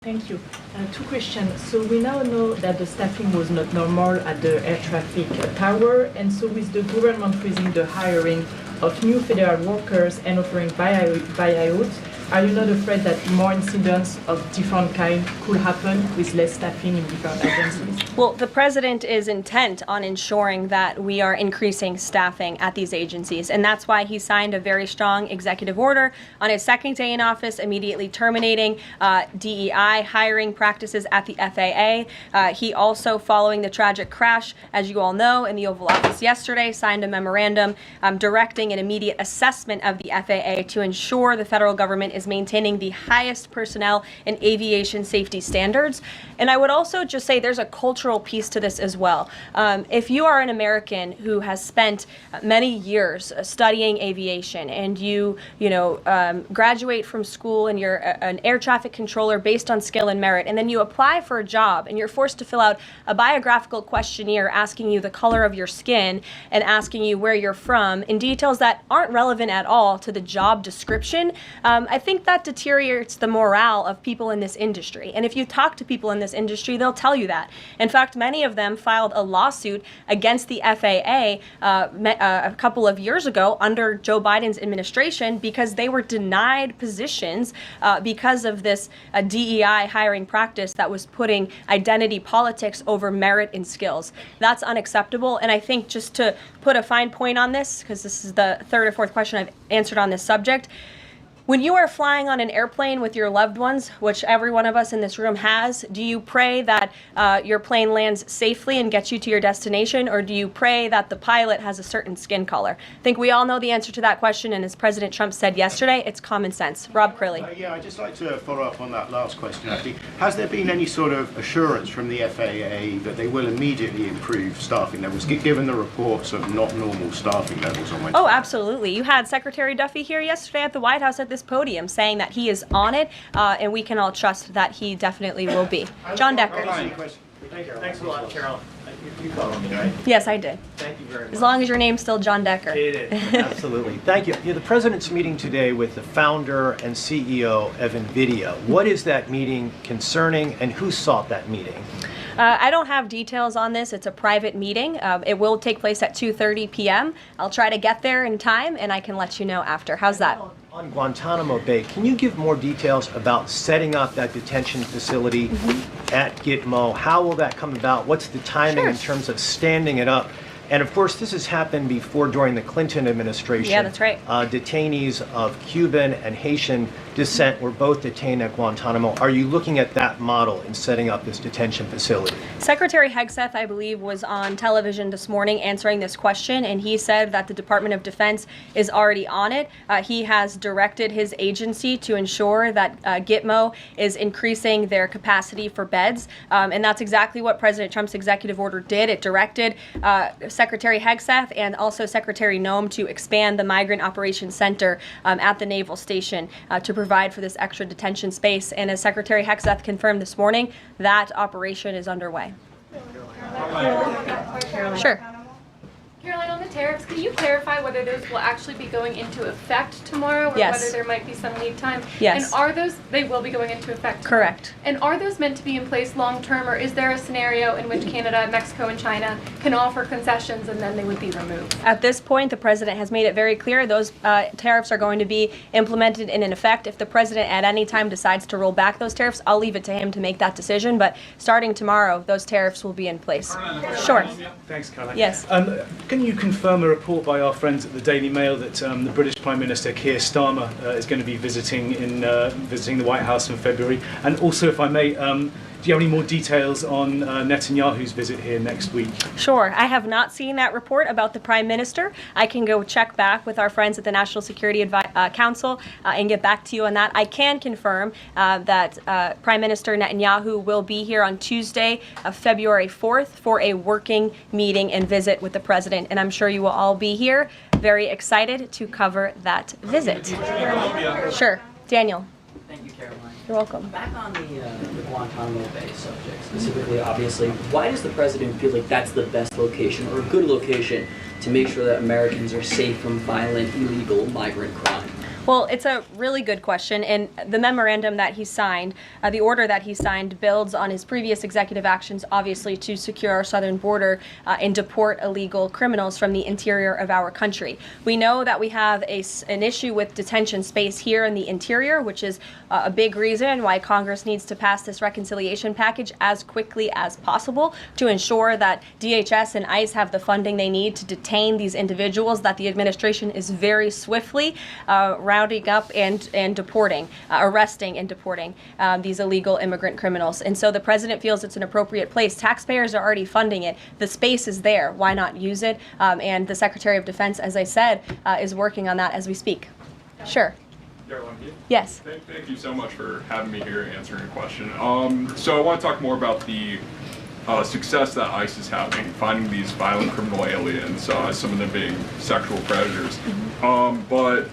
Thank you. Two questions. So we now know that the staffing was not normal at the air traffic tower, and so with the government freezing the hiring of new federal workers and offering buyouts, are you not afraid that more incidents of different kind could happen with less staffing in different agencies? Well, the president is intent on ensuring that we are increasing staffing at these agencies, and that's why he signed a very strong executive order on his second day in office, immediately terminating DEI hiring practices at the FAA. He also, following the tragic crash, as you all know, in the Oval Office yesterday, signed a memorandum directing an immediate assessment of the FAA to ensure the federal government is maintaining the highest personnel and aviation safety standards. And I would also just say there's a cultural piece to this as well. If you are an American who has spent many years studying aviation and you graduate from school and you're an air traffic controller based on skill and merit, and then you apply for a job and you're forced to fill out a biographical questionnaire asking you the color of your skin and asking you where you're from in details that aren't relevant at all to the job description, I think that deteriorates the morale of people in this industry. And if you talk to people in this industry, they'll tell you that. In fact, many of them filed a lawsuit against the FAA a couple of years ago under Joe Biden's administration because they were denied positions because of this DEI hiring practice that was putting identity politics over merit and skills. That's unacceptable. And I think just to put a fine point on this, because this is the third or fourth question I've answered on this subject, when you are flying on an airplane with your loved ones, which every one of us in this room has, do you pray that your plane lands safely and gets you to your destination, or do you pray that the pilot has a certain skin color? I think we all know the answer to that question, and as President Trump said yesterday, it's common sense. Rob Crilly. Yeah, I'd just like to follow up on that last question, actually. Has there been any sort of assurance from the FAA that they will immediately improve staffing levels, given the reports of not normal staffing levels on Wednesday? Oh, absolutely. You had Secretary Duffy here yesterday at the White House at this podium saying that he is on it, and we can all trust that he definitely will be. John Decker. Thanks a lot, Carol. You followed me, right? Yes, I did. Thank you very much. As long as your name's still John Decker. It is, absolutely. Thank you. The president's meeting today with the founder and CEO of NVIDIA. What is that meeting concerning, and who sought that meeting? I don't have details on this. It's a private meeting. It will take place at 2:30 p.m. I'll try to get there in time, and I can let you know after. How's that? On Guantanamo Bay, can you give more details about setting up that detention facility at Gitmo? How will that come about? What's the timing in terms of standing it up? And of course, this has happened before during the Clinton administration. Yeah, that's right. Detainees of Cuban and Haitian descent were both detained at Guantanamo. Are you looking at that model in setting up this detention facility? Secretary Hegseth, I believe, was on television this morning answering this question, and he said that the Department of Defense is already on it. He has directed his agency to ensure that Gitmo is increasing their capacity for beds, and that's exactly what President Trump's executive order did. It directed Secretary Hegseth and also Secretary Noem to expand the Migrant Operations Center at the Naval Station to provide for this extra detention space. And as Secretary Hegseth confirmed this morning, that operation is underway. Sure. Karoline, on the tariffs, can you clarify whether those will actually be going into effect tomorrow, or whether there might be some lead time? Yes. And are those, they will be going into effect tomorrow? Correct. And are those meant to be in place long term, or is there a scenario in which Canada, Mexico, and China can offer concessions and then they would be removed? At this point, the president has made it very clear those tariffs are going to be implemented and in effect. If the president at any time decides to roll back those tariffs, I'll leave it to him to make that decision. But starting tomorrow, those tariffs will be in place. Sure. Thanks, Caroline. Yes. Can you confirm a report by our friends at the Daily Mail that the British Prime Minister Keir Starmer is going to be visiting the White House in February? And also, if I may, do you have any more details on Netanyahu's visit here next week? Sure. I have not seen that report about the Prime Minister. I can go check back with our friends at the National Security Council and get back to you on that. I can confirm that Prime Minister Netanyahu will be here on Tuesday, February 4th, for a working meeting and visit with the President. And I'm sure you will all be here, very excited to cover that visit. Sure. Daniel. Thank you, Caroline. You're welcome. Back on the Guantanamo Bay subject, specifically, obviously, why does the president feel like that's the best location or a good location to make sure that Americans are safe from violent, illegal migrant crime? Well, it's a really good question, and the memorandum that he signed, the order that he signed, builds on his previous executive actions, obviously, to secure our southern border and deport illegal criminals from the interior of our country. We know that we have an issue with detention space here in the interior, which is a big reason why Congress needs to pass this reconciliation package as quickly as possible to ensure that DHS and ICE have the funding they need to detain these individuals, that the administration is very swiftly rounding up and deporting, arresting and deporting these illegal immigrant criminals. And so the president feels it's an appropriate place. Taxpayers are already funding it. The space is there. Why not use it? And the Secretary of Defense, as I said, is working on that as we speak. Sure. Karoline? Yes. Thank you so much for having me here and answering a question. So I want to talk more about the success that ICE is having finding these violent criminal aliens, some of them being sexual predators. But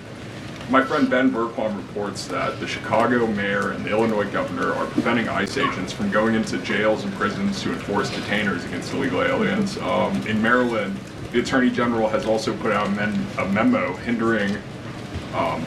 my friend Ben Bergquam reports that the Chicago mayor and the Illinois governor are preventing ICE agents from going into jails and prisons to enforce detainers against illegal aliens. In Maryland, the Attorney General has also put out a memo hindering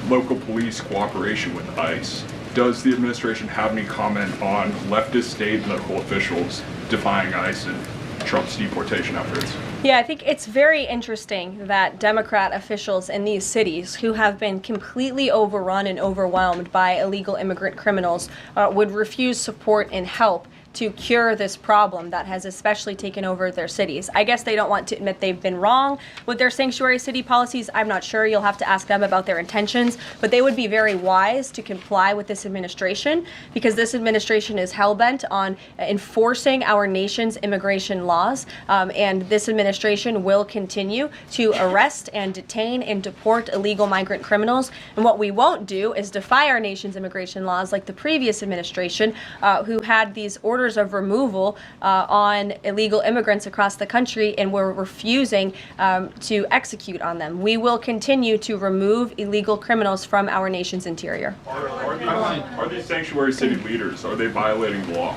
local police cooperation with ICE. Does the administration have any comment on leftist state and local officials defying ICE and Trump's deportation efforts? Yeah, I think it's very interesting that Democrat officials in these cities who have been completely overrun and overwhelmed by illegal immigrant criminals would refuse support and help to cure this problem that has especially taken over their cities. I guess they don't want to admit they've been wrong with their sanctuary city policies. I'm not sure. You'll have to ask them about their intentions, but they would be very wise to comply with this administration, because this administration is hell-bent on enforcing our nation's immigration laws, and this administration will continue to arrest and detain and deport illegal migrant criminals. And what we won't do is defy our nation's immigration laws like the previous administration, who had these orders of removal on illegal immigrants across the country and were refusing to execute on them. We will continue to remove illegal criminals from our nation's interior. Are these sanctuary city leaders, are they violating the law?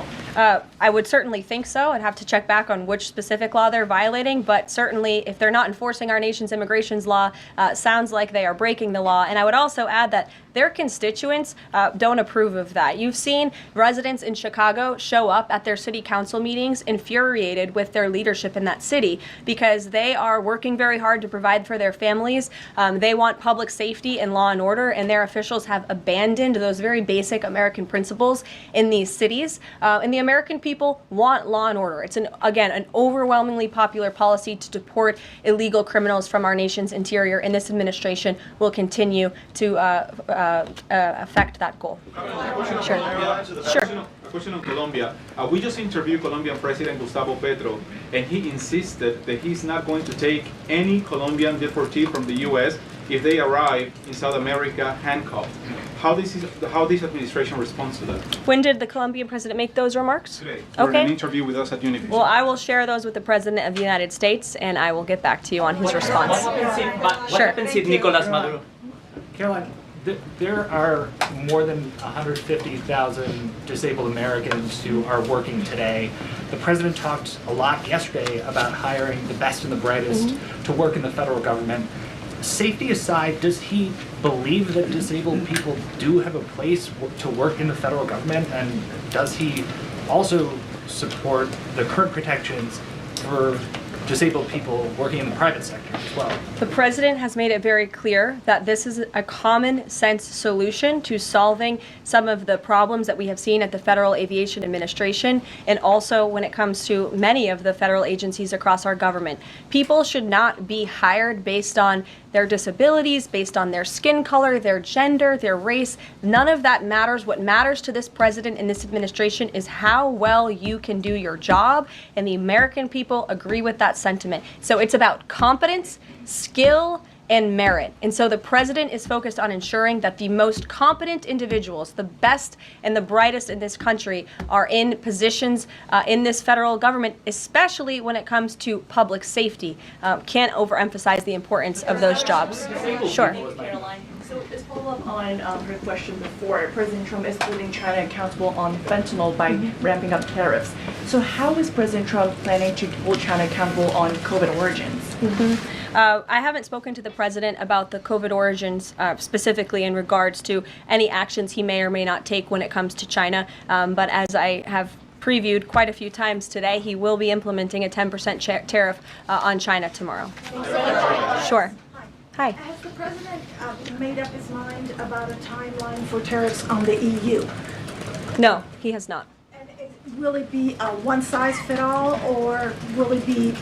I would certainly think so. I'd have to check back on which specific law they're violating, but certainly if they're not enforcing our nation's immigration law, sounds like they are breaking the law. And I would also add that their constituents don't approve of that. You've seen residents in Chicago show up at their city council meetings infuriated with their leadership in that city because they are working very hard to provide for their families. They want public safety and law and order, and their officials have abandoned those very basic American principles in these cities. And the American people want law and order. It's, again, an overwhelmingly popular policy to deport illegal criminals from our nation's interior, and this administration will continue to affect that goal. Sure. A question on Colombia. We just interviewed Colombian President Gustavo Petro, and he insisted that he's not going to take any Colombian deportee from the U.S. if they arrive in South America handcuffed. How this administration responds to that? When did the Colombian president make those remarks? Today, for an interview with us at Univision. Well, I will share those with the President of the United States, and I will get back to you on his response. What happens if Nicolas Maduro? Caroline, there are more than 150,000 disabled Americans who are working today. The president talked a lot yesterday about hiring the best and the brightest to work in the federal government. Safety aside, does he believe that disabled people do have a place to work in the federal government? And does he also support the current protections for disabled people working in the private sector as well? The president has made it very clear that this is a common sense solution to solving some of the problems that we have seen at the Federal Aviation Administration, and also when it comes to many of the federal agencies across our government. People should not be hired based on their disabilities, based on their skin color, their gender, their race. None of that matters. What matters to this president and this administration is how well you can do your job, and the American people agree with that sentiment. So it's about competence, skill, and merit. And so the president is focused on ensuring that the most competent individuals, the best and the brightest in this country, are in positions in this federal government, especially when it comes to public safety. Can't overemphasize the importance of those jobs. Sure. Caroline. So as follow-up on her question before, President Trump is holding China accountable on fentanyl by ramping up tariffs. So how is President Trump planning to hold China accountable on COVID origins? I haven't spoken to the president about the COVID origins specifically in regards to any actions he may or may not take when it comes to China. But as I have previewed quite a few times today, he will be implementing a 10% tariff on China tomorrow. Sure. Hi. Has the president made up his mind about a timeline for tariffs on the EU? No, he has not. And will it be a one-size-fit-all, or will it be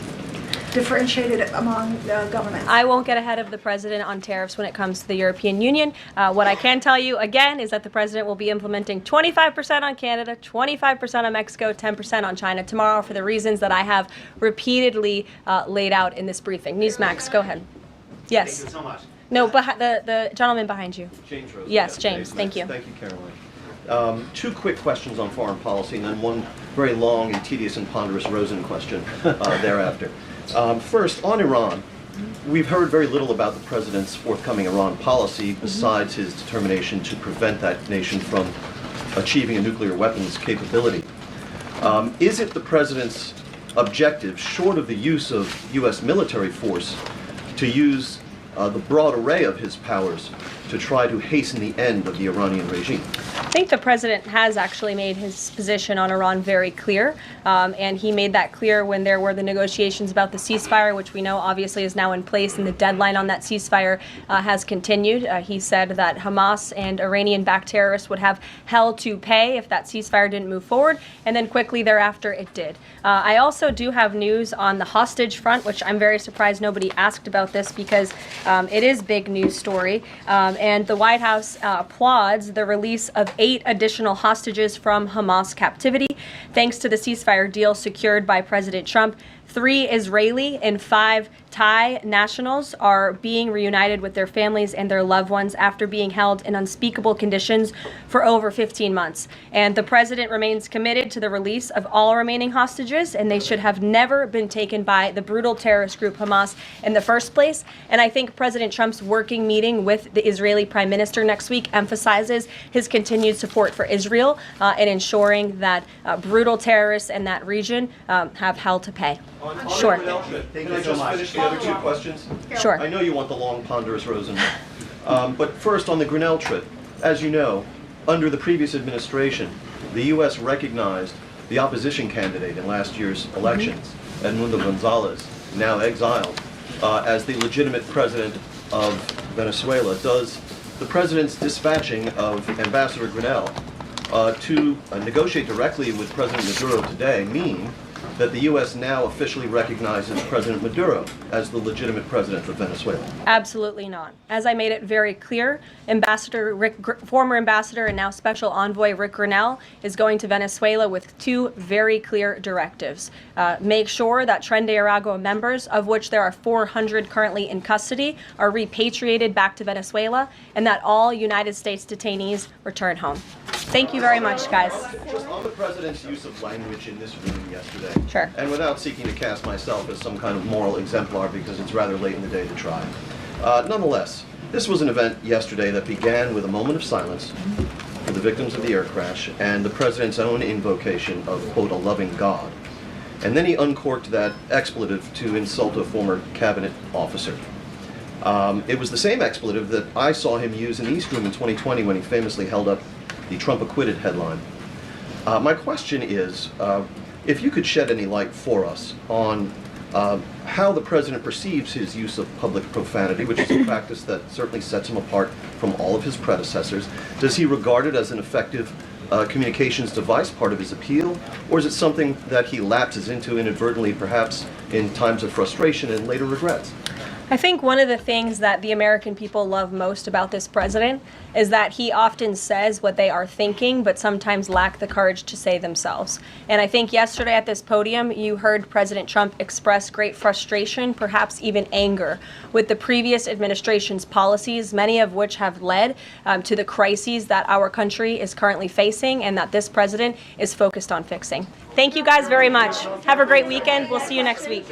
differentiated among governments? I won't get ahead of the president on tariffs when it comes to the European Union. What I can tell you, again, is that the president will be implementing 25% on Canada, 25% on Mexico, 10% on China tomorrow for the reasons that I have repeatedly laid out in this briefing. Newsmax, go ahead. Yes. Thank you so much. No, the gentleman behind you. James Rose. Yes, James. Thank you. Thank you, Karoline. Two quick questions on foreign policy, and then one very long and tedious and ponderous Rosen question thereafter. First, on Iran, we've heard very little about the president's forthcoming Iran policy besides his determination to prevent that nation from achieving a nuclear weapons capability. Is it the president's objective, short of the use of U.S. military force, to use the broad array of his powers to try to hasten the end of the Iranian regime? I think the president has actually made his position on Iran very clear, and he made that clear when there were the negotiations about the ceasefire, which we know obviously is now in place, and the deadline on that ceasefire has continued. He said that Hamas and Iranian-backed terrorists would have hell to pay if that ceasefire didn't move forward, and then quickly thereafter it did. I also do have news on the hostage front, which I'm very surprised nobody asked about this because it is big news story, and the White House applauds the release of 8 additional hostages from Hamas captivity, thanks to the ceasefire deal secured by President Trump. 3 Israeli and 5 Thai nationals are being reunited with their families and their loved ones after being held in unspeakable conditions for over 15 months. And the president remains committed to the release of all remaining hostages, and they should have never been taken by the brutal terrorist group Hamas in the first place. And I think President Trump's working meeting with the Israeli Prime Minister next week emphasizes his continued support for Israel and ensuring that brutal terrorists in that region have hell to pay. Sure. Can I just finish the other 2 questions? Sure. I know you want the long, ponderous Rosen. But first, on the Grinnell trip, as you know, under the previous administration, the U.S. recognized the opposition candidate in last year's elections, Edmundo Gonzalez, now exiled, as the legitimate president of Venezuela. Does the president's dispatching of Ambassador Grinnell to negotiate directly with President Maduro today mean that the U.S. now officially recognizes President Maduro as the legitimate president of Venezuela? Absolutely not. As I made it very clear, former ambassador and now special envoy Rick Grinnell is going to Venezuela with 2 very clear directives. Make sure that Tren de Aragua members, of which there are 400 currently in custody, are repatriated back to Venezuela, and that all United States detainees return home. Thank you very much, guys. Just on the president's use of language in this room yesterday, Sure. and without seeking to cast myself as some kind of moral exemplar because it's rather late in the day to try. Nonetheless, this was an event yesterday that began with a moment of silence for the victims of the air crash and the president's own invocation of, quote, a loving God. And then he uncorked that expletive to insult a former cabinet officer. It was the same expletive that I saw him use in the East Room in 2020 when he famously held up the Trump acquitted headline. My question is, if you could shed any light for us on how the president perceives his use of public profanity, which is a practice that certainly sets him apart from all of his predecessors. Does he regard it as an effective communications device, part of his appeal, or is it something that he lapses into inadvertently, perhaps in times of frustration and later regrets? I think one of the things that the American people love most about this president is that he often says what they are thinking, but sometimes lack the courage to say themselves. And I think yesterday at this podium, you heard President Trump express great frustration, perhaps even anger, with the previous administration's policies, many of which have led to the crises that our country is currently facing and that this president is focused on fixing. Thank you guys very much. Have a great weekend. We'll see you next week.